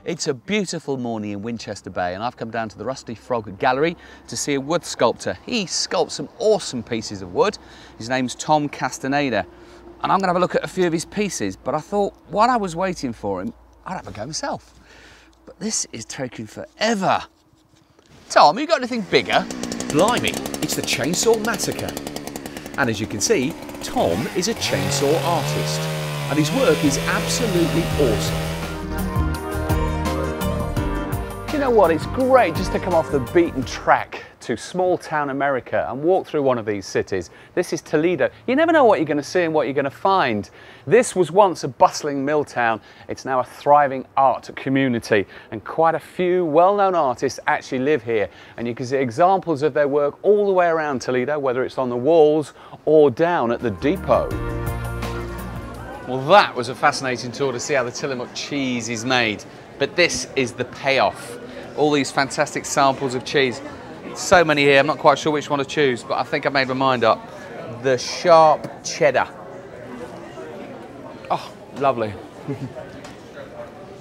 It's a beautiful morning in Winchester Bay and I've come down to the Rusty Frog Gallery to see a wood sculptor. He sculpts some awesome pieces of wood. His name's Tom Castaneda and I'm going to have a look at a few of his pieces, but I thought while I was waiting for him, I'd have a go myself. But this is taking forever. Tom, you got anything bigger? Blimey, it's the Chainsaw Massacre. And as you can see, Tom is a chainsaw artist and his work is absolutely awesome. You know what, it's great just to come off the beaten track to small town America and walk through one of these cities. This is Toledo. You never know what you're going to see and what you're going to find. This was once a bustling mill town. It's now a thriving art community and quite a few well-known artists actually live here. And you can see examples of their work all the way around Toledo, whether it's on the walls or down at the depot. Well, that was a fascinating tour to see how the Tillamook cheese is made. But this is the payoff. All these fantastic samples of cheese. So many here, I'm not quite sure which one to choose, but I think I made my mind up. The sharp cheddar. Oh, lovely.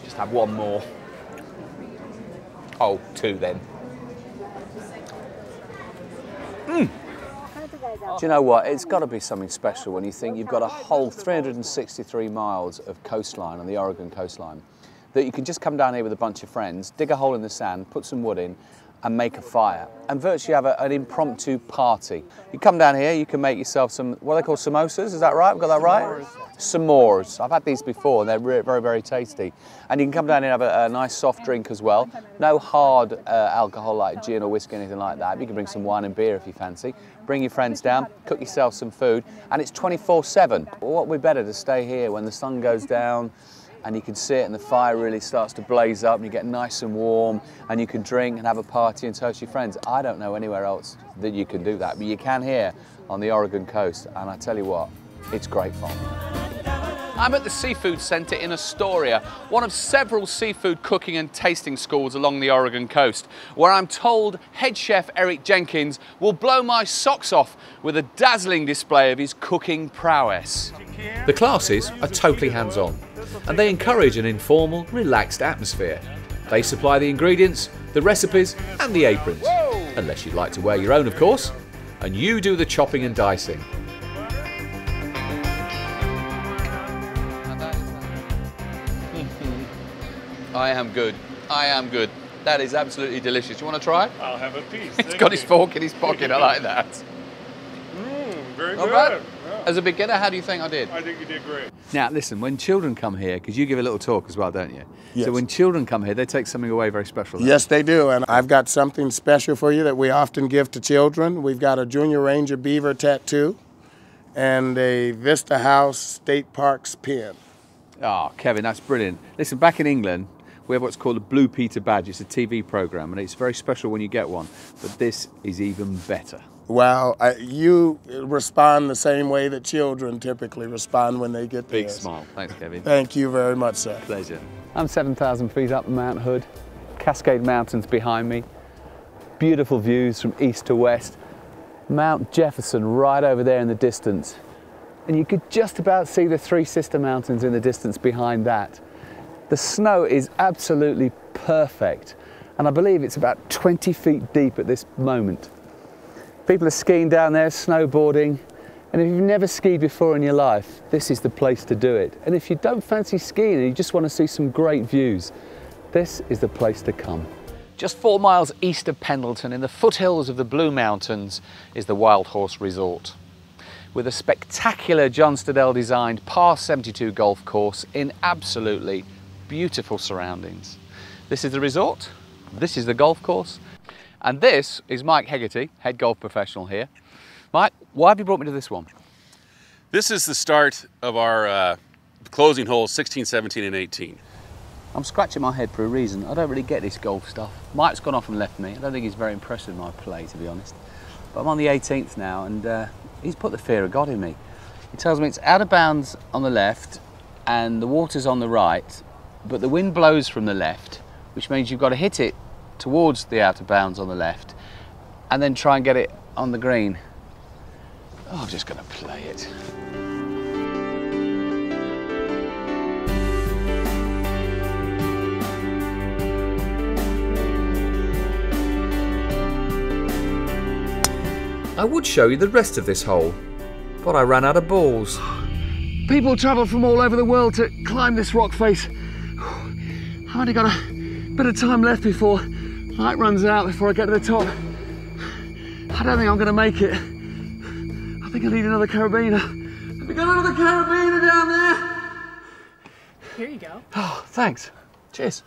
Just have one more. Oh, two then. Do you know what? It's got to be something special when you think you've got a whole 363 miles of coastline on the Oregon coastline that you can just come down here with a bunch of friends, dig a hole in the sand, put some wood in, and make a fire, and virtually have an impromptu party. You come down here, you can make yourself some, what are they called, samosas, is that right? I've got that right? S'mores. I've had these before, and they're very, very tasty. And you can come down here and have a nice soft drink as well. No hard alcohol like gin or whiskey, anything like that. You can bring some wine and beer if you fancy. Bring your friends down, cook yourself some food, and it's 24/7. What would be better to stay here when the sun goes down, and you can sit and the fire really starts to blaze up and you get nice and warm and you can drink and have a party and toast your friends. I don't know anywhere else that you can do that, but you can here on the Oregon coast, and I tell you what, it's great fun. I'm at the Seafood Centre in Astoria, one of several seafood cooking and tasting schools along the Oregon coast, where I'm told head chef Eric Jenkins will blow my socks off with a dazzling display of his cooking prowess. The classes are totally hands-on and they encourage an informal, relaxed atmosphere. They supply the ingredients, the recipes and the aprons, unless you'd like to wear your own of course, and you do the chopping and dicing. I am good. I am good. That is absolutely delicious. You want to try? I'll have a piece. He's got his fork in his pocket. I like that. Very Not good. bad. Yeah. As a beginner, how do you think I did? I think you did great. Now, listen, when children come here, because you give a little talk as well, don't you? Yes. So when children come here, they take something away very special. don't Yes, they do, and I've got something special for you that we often give to children. We've got a Junior Ranger beaver tattoo and a Vista House State Parks pin. they? Oh, Kevin, that's brilliant. Listen, back in England, we have what's called a Blue Peter badge. It's a TV program, and it's very special when you get one. But this is even better. Well, you respond the same way that children typically respond when they get Big theirs. smile. Thanks, Kevin. Thank you very much, sir. Pleasure. I'm 7,000 feet up Mount Hood, Cascade Mountains behind me, beautiful views from east to west, Mount Jefferson right over there in the distance, and you could just about see the Three Sister Mountains in the distance behind that. The snow is absolutely perfect, and I believe it's about 20 feet deep at this moment. People are skiing down there, snowboarding, and if you've never skied before in your life, this is the place to do it. And if you don't fancy skiing and you just want to see some great views, this is the place to come. Just 4 miles east of Pendleton, in the foothills of the Blue Mountains, is the Wild Horse Resort, with a spectacular John Stadell designed par 72 golf course in absolutely beautiful surroundings. This is the resort, this is the golf course, and this is Mike Hegarty, head golf professional here. Mike, why have you brought me to this one? This is the start of our closing holes 16, 17, and 18. I'm scratching my head for a reason. I don't really get this golf stuff. Mike's gone off and left me. I don't think he's very impressed with my play, to be honest. But I'm on the 18th now, and he's put the fear of God in me. He tells me it's out of bounds on the left, and the water's on the right, but the wind blows from the left, which means you've got to hit it towards the out of bounds on the left, and then try and get it on the green. Oh, I'm just going to play it. I would show you the rest of this hole, but I ran out of balls. People travel from all over the world to climb this rock face. I've only got a bit of time left before light runs out, before I get to the top. I don't think I'm going to make it. I think I need another carabiner. Have we got another carabiner down there? Here you go. Oh, thanks. Cheers.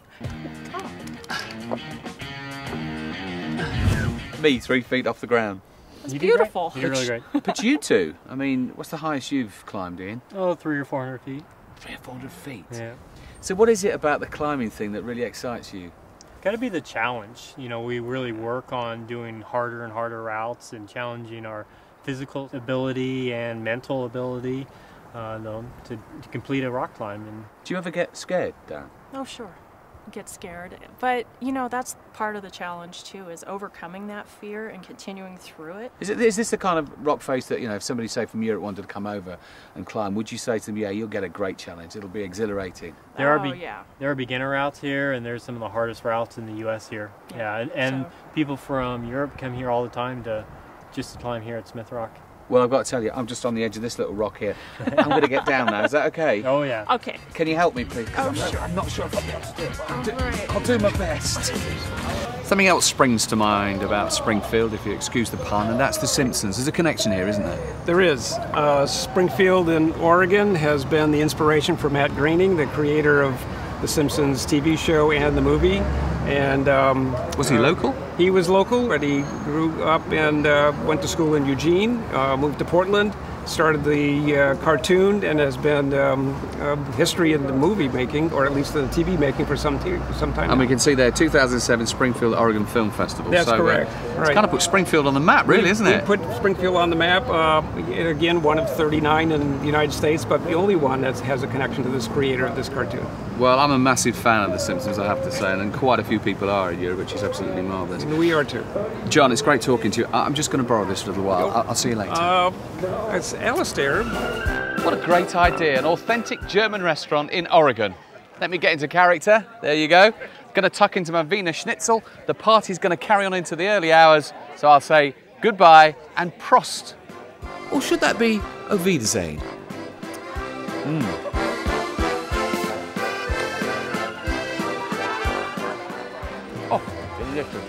Me 3 feet off the ground. It's beautiful. You did really great. But you two, I mean, what's the highest you've climbed, Ian? Oh, 300 or 400 feet. 300 or 400 feet? Yeah. So what is it about the climbing thing that really excites you? Got to be the challenge. You know, we really work on doing harder and harder routes and challenging our physical ability and mental ability to complete a rock climb. And Do you ever get scared, Dan? Oh, sure. Get scared. But, you know, that's part of the challenge, too, is overcoming that fear and continuing through it. Is this the kind of rock face that, you know, if somebody, say, from Europe wanted to come over and climb, would you say to them, yeah, you'll get a great challenge, it'll be exhilarating? There yeah. There are beginner routes here, and there's some of the hardest routes in the U.S. here. Yeah, and people from Europe come here all the time to climb here at Smith Rock. Well, I've got to tell you, I'm just on the edge of this little rock here. I'm going to get down now. Is that okay? Oh, yeah. Okay. Can you help me, please? Oh, sure. I'm not sure if I'll be able to do it, but I'll do my best. Something else springs to mind about Springfield, if you excuse the pun, and that's The Simpsons. There's a connection here, isn't there? There is. Springfield in Oregon has been the inspiration for Matt Groening, the creator of The Simpsons TV show and the movie. And was he local? He was local, but he grew up and went to school in Eugene, moved to Portland, started the cartoon, and has been history in the movie making, or at least the TV making, for some time. And we can see there, 2007 Springfield Oregon Film Festival. That's correct. It's kind of put Springfield on the map, really, isn't it? We put Springfield on the map. Again, one of 39 in the United States, but the only one that has a connection to this creator of this cartoon. Well, I'm a massive fan of The Simpsons, I have to say, and quite a few people are in Europe, which is absolutely marvellous. And we are too. John, it's great talking to you. I'm just going to borrow this for a little while. I'll see you later. It's Alistair. What a great idea, an authentic German restaurant in Oregon. Let me get into character. There you go. Going to tuck into my Wiener Schnitzel. The party's going to carry on into the early hours, so I'll say goodbye and Prost. Or should that be Auf Wiedersehen? Oh, delicious.